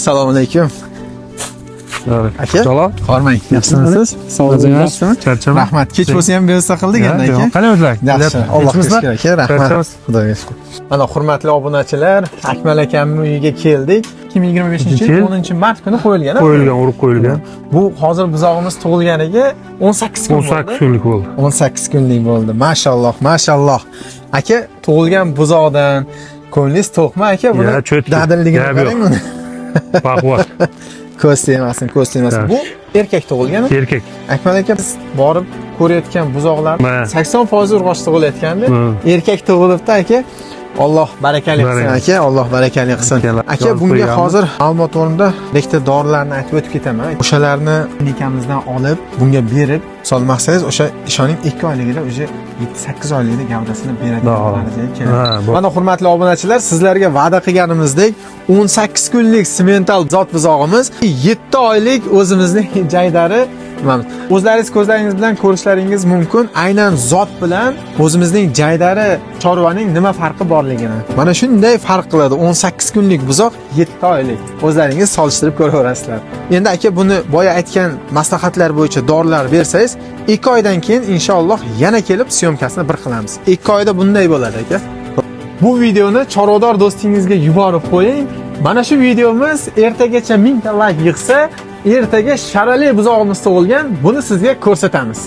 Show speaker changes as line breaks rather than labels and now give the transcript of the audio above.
Assalomu alaykum. Aka,
Salom.
hormang. Yaxshimisiz?
Sog'ligingiz? Charchaman.
Rahmat. Kech bo'lsa ham bevosita qildik endi aka.
Qani o'zlar?
Yaxshi. Allohga shukr aka. Rahmat.
Charchamiz.
Xudoga shukr. Mana hurmatli obunachilar, Akmal akamning uyiga keldik. 2025-yil 10-mart kuni qo'yilgan.
Urib qo'yilgan.
Bu hozir buzog'imiz tug'ilganiga 18 kun bo'ldi.
18 kunlik bo'ldi.
18 kunlik bo'ldi. Mashalloh, mashalloh. Aka, tug'ilgan buzoqdan ko'nglingiz to'qmi aka? Buni dadilligini qarang buni.
Baquvvat.
Ko'z tegmasin, ko'z tegmasin. Bu erkak tug'ilgan.
Erkak.
Akmal aka biz borib ko'rayotgan buzoqlar 80% urg'och tug'ilayotgandi. Erkak tug'ilibdi aka. Alloh barakali qilsin aka, Alloh barakali qilsin. Aka, bunga hozir ma'lumot o'rnida ikkita dorilarni aytib o'tib ketaman. O'shalarni klinikamizdan olib, bunga berib solmaqsangiz, o'sha ishoning 2 oyligida o'sha 7-8 oyligida gavdasini beradi. Mana hurmatli obunachilar, sizlarga va'da qilganimizdek 18 kunlik semental zot buzog'imiz 7 oylik o'zimizning jaydari o'zlaringiz ko'zlaringiz bilan ko'rishlaringiz mumkin. Aynan zot bilan o'zimizning jaydari chorvaning nima farqi borligini. Mana shunday farq qiladi. 18 kunlik buzoq 7 oylik. O'zlaringiz solishtirib ko'raverasizlar. Endi aka, buni boya aytgan maslahatlar bo'yicha dorilar bersangiz, 2 oydan keyin inshaalloh yana kelib syomkasini bir qilamiz. 2 oyda bunday bo'ladi aka. Bu videoni chorvador do'stingizga yuborib qo'ying. Mana shu videomiz ertagacha 1000 ta like yig'sa, ertaga sharali buzog'imiz tug'ilgan, buni sizga ko'rsatamiz.